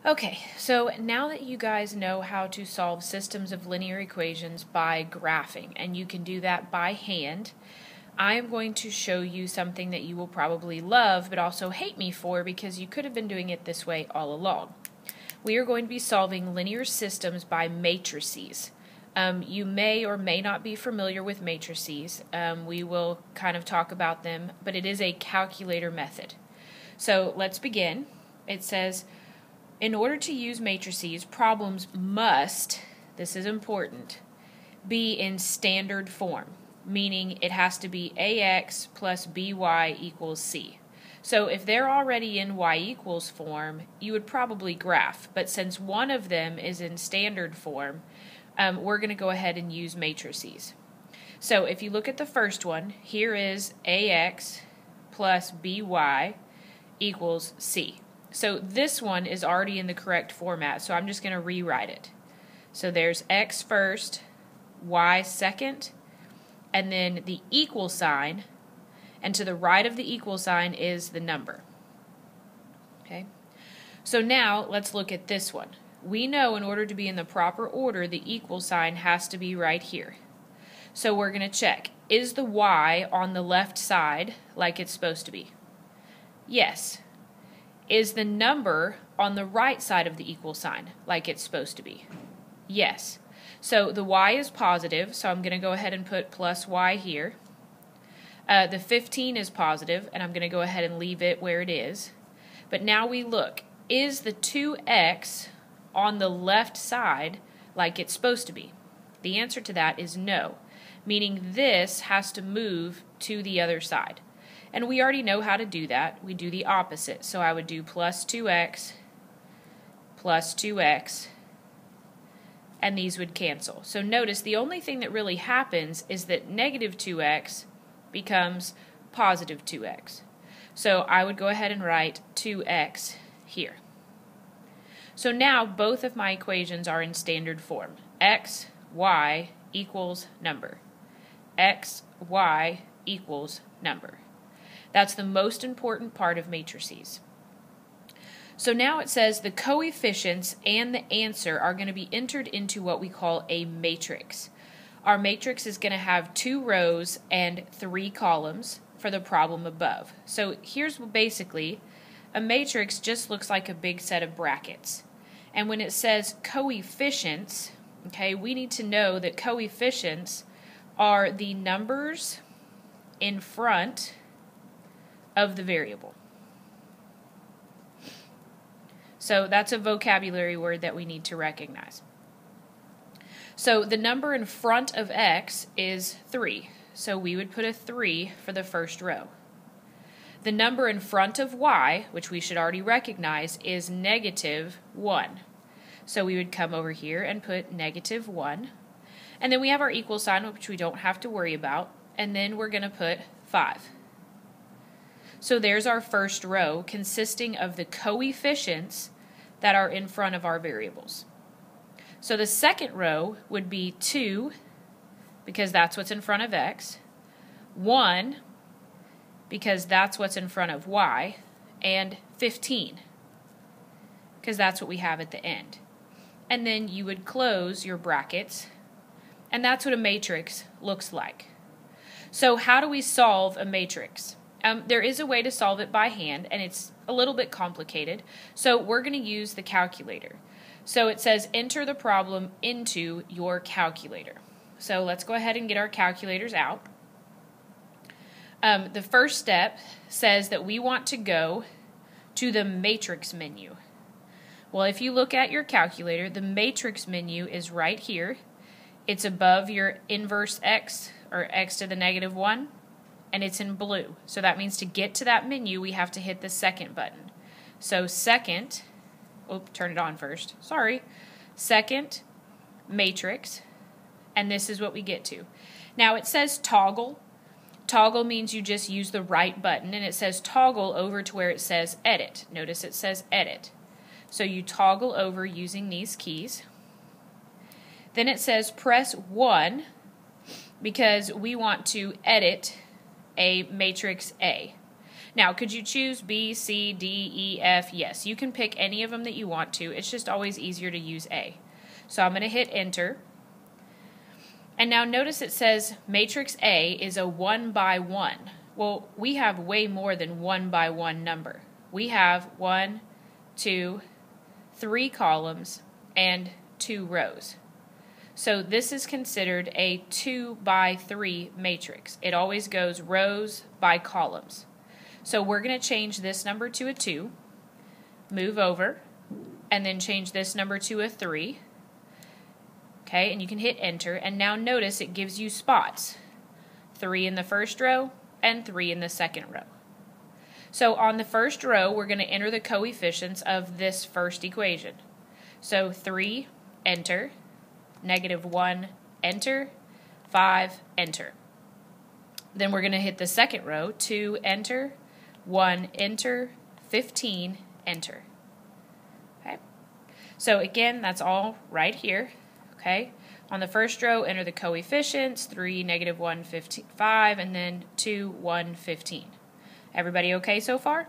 Okay, so now that you guys know how to solve systems of linear equations by graphing, and you can do that by hand, I am going to show you something that you will probably love but also hate me for because you could have been doing it this way all along. We are going to be solving linear systems by matrices. You may or may not be familiar with matrices. We will kind of talk about them, but it is a calculator method. So let's begin. It says, in order to use matrices, problems must, this is important, be in standard form, meaning it has to be ax plus by equals c. So if they're already in y equals form, you would probably graph, but since one of them is in standard form, we're going to go ahead and use matrices. So if you look at the first one, here is ax plus by equals c. So this one is already in the correct format, so I'm just going to rewrite it. So there's x first, y second, and then the equal sign, and to the right of the equal sign is the number. Okay. So now let's look at this one. We know in order to be in the proper order, the equal sign has to be right here. So we're going to check, is the y on the left side like it's supposed to be? Yes. Is the number on the right side of the equal sign like it's supposed to be? Yes. So the y is positive, so I'm going to go ahead and put plus y here. The 15 is positive, and I'm going to go ahead and leave it where it is. But now we look, is the 2x on the left side like it's supposed to be? The answer to that is no, meaning this has to move to the other side. And we already know how to do that. We do the opposite. So I would do plus 2x, and these would cancel. So notice the only thing that really happens is that negative 2x becomes positive 2x. So I would go ahead and write 2x here. So now both of my equations are in standard form. X, y equals number. X, y equals number. That's the most important part of matrices. So now it says the coefficients and the answer are going to be entered into what we call a matrix. Our matrix is going to have 2 rows and 3 columns for the problem above. So here's basically, a matrix just looks like a big set of brackets. And when it says coefficients, okay, we need to know that coefficients are the numbers in front of the variable. So that's a vocabulary word that we need to recognize. So the number in front of x is 3. So we would put a 3 for the first row. The number in front of y, which we should already recognize, is negative 1. So we would come over here and put negative 1. And then we have our equal sign, which we don't have to worry about. And then we're going to put 5. So there's our first row consisting of the coefficients that are in front of our variables. So the second row would be 2, because that's what's in front of x, 1, because that's what's in front of y, and 15, because that's what we have at the end. And then you would close your brackets, and that's what a matrix looks like. So how do we solve a matrix? There is a way to solve it by hand, and it's a little bit complicated. So we're going to use the calculator. So it says enter the problem into your calculator. So let's go ahead and get our calculators out. The first step says that we want to go to the matrix menu. Well, if you look at your calculator, the matrix menu is right here. It's above your inverse x, or x to the negative 1. And it's in blue. So that means to get to that menu, we have to hit the second button. So second, turn it on first, sorry. Second, matrix, and this is what we get to. Now it says toggle. Toggle means you just use the right button, and it says toggle over to where it says edit. Notice it says edit. So you toggle over using these keys. Then it says press 1 because we want to edit a matrix A. Now, could you choose B, C, D, E, F? Yes, you can pick any of them that you want to. It's just always easier to use A. So I'm going to hit enter. And now notice it says matrix A is a 1 by 1. Well, we have way more than 1 by 1 number. We have 1, 2, 3 columns, and 2 rows. So this is considered a 2 by 3 matrix. It always goes rows by columns. So we're going to change this number to a 2, move over, and then change this number to a 3. Okay, and you can hit enter, and now notice it gives you spots. 3 in the first row and 3 in the second row. So on the first row, we're going to enter the coefficients of this first equation. So 3, enter. -1, enter. 5, enter. Then we're going to hit the second row. 2, enter. 1, enter. 15, enter. Okay. So again, that's all right here. Okay. On the first row, enter the coefficients. 3, -1, 15, 5, and then 2, 1, 15. Everybody okay so far?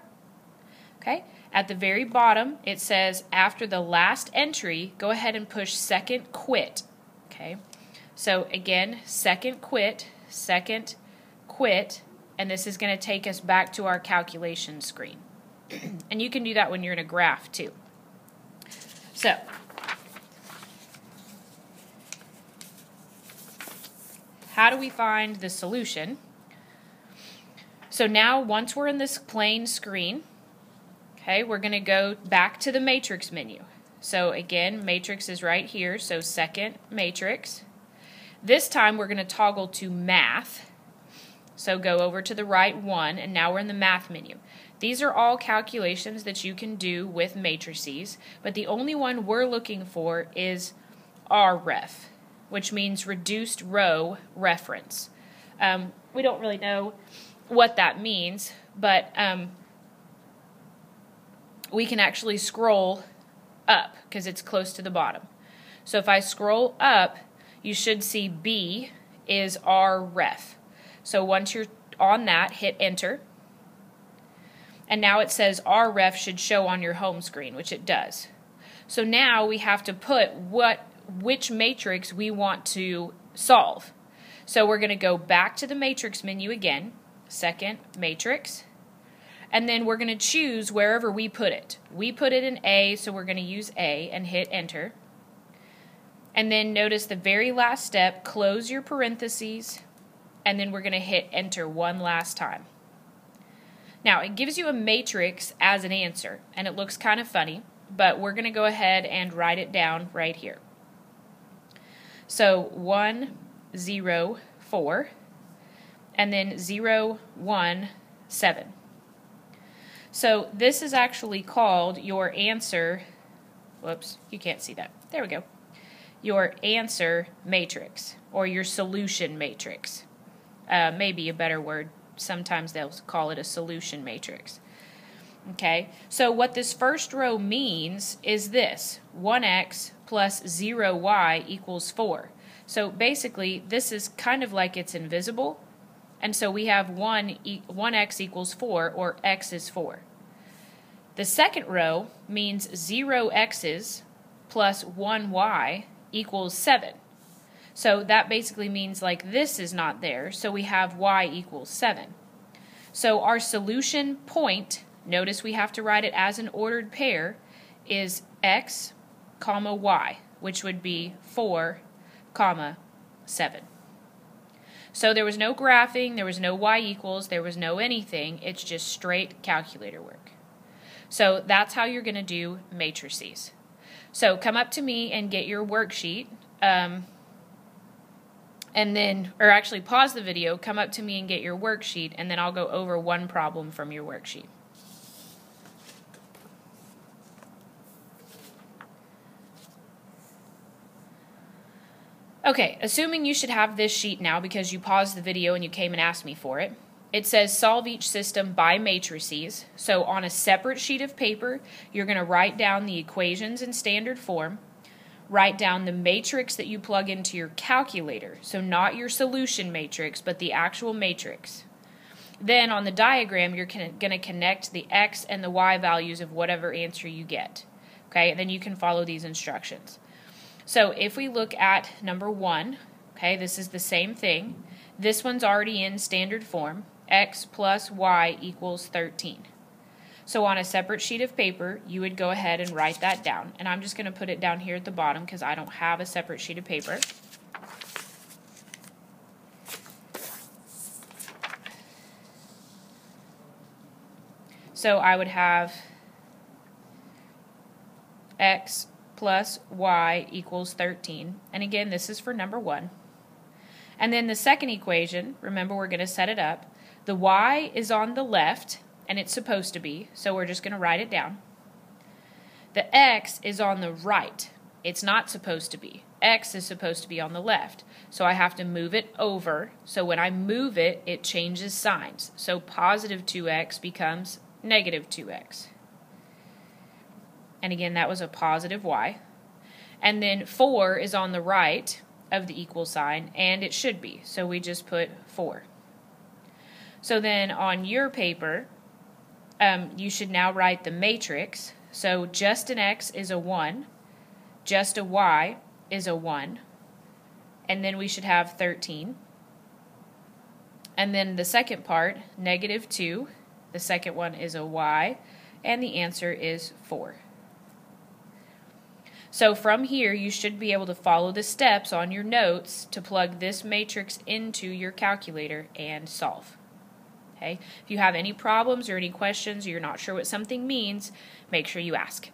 Okay. At the very bottom, it says after the last entry, go ahead and push second quit. Okay. So again, second quit, and this is going to take us back to our calculation screen. And you can do that when you're in a graph too. So, how do we find the solution? So now, once we're in this plain screen, okay, we're going to go back to the matrix menu. So again, matrix is right here, so second matrix. This time we're going to toggle to math. So go over to the right one, and now we're in the math menu. These are all calculations that you can do with matrices, but the only one we're looking for is RREF, which means reduced row reference. We don't really know what that means, but we can actually scroll up because it's close to the bottom. So if I scroll up, you should see B is RREF. So once you're on that, hit enter. And now it says RREF should show on your home screen, which it does. So now we have to put which matrix we want to solve. So we're going to go back to the matrix menu again, second matrix, and then we're going to choose wherever we put it. We put it in A, so we're going to use A and hit enter. And then notice the very last step, close your parentheses, and then we're going to hit enter one last time. Now, it gives you a matrix as an answer, and it looks kind of funny, but we're going to go ahead and write it down right here. So 1, 0, 4, and then 0, 1, 7. So this is actually called your answer, whoops, you can't see that. There we go. Your answer matrix, or your solution matrix. Maybe a better word. Sometimes they'll call it a solution matrix. Okay, so what this first row means is this: 1x plus 0y equals 4. So basically, this is kind of like it's invisible, and so we have 1x equals 4, or x is 4. The second row means 0x's plus 1y equals 7. So that basically means like this is not there, so we have y equals 7. So our solution point, notice we have to write it as an ordered pair, is x, comma y, which would be 4, comma 7. So there was no graphing, there was no y equals, there was no anything, it's just straight calculator work. So that's how you're going to do matrices. So come up to me and get your worksheet, and then, or actually pause the video, come up to me and get your worksheet, and then I'll go over one problem from your worksheet. Okay, assuming you should have this sheet now because you paused the video and you came and asked me for it. It says solve each system by matrices. So on a separate sheet of paper, you're going to write down the equations in standard form, write down the matrix that you plug into your calculator, so not your solution matrix, but the actual matrix. Then on the diagram, you're going to connect the x and the y values of whatever answer you get. Okay, and then you can follow these instructions. So if we look at number 1, okay, this is the same thing. This one's already in standard form, x plus y equals 13. So on a separate sheet of paper, you would go ahead and write that down. And I'm just going to put it down here at the bottom because I don't have a separate sheet of paper. So I would have x plus y equals 13. And again, this is for number 1. And then the second equation, remember we're going to set it up. The y is on the left, and it's supposed to be, so we're just going to write it down. The x is on the right. It's not supposed to be. X is supposed to be on the left. So I have to move it over. So when I move it, it changes signs. So positive 2x becomes negative 2x. And again, that was a positive y. And then 4 is on the right of the equal sign, and it should be. So we just put 4. So then on your paper, you should now write the matrix. So just an x is a 1, just a y is a 1, and then we should have 13. And then the second part, negative 2, the second one is a y, and the answer is 4. So from here, you should be able to follow the steps on your notes to plug this matrix into your calculator and solve. Okay? If you have any problems or any questions or you're not sure what something means, make sure you ask.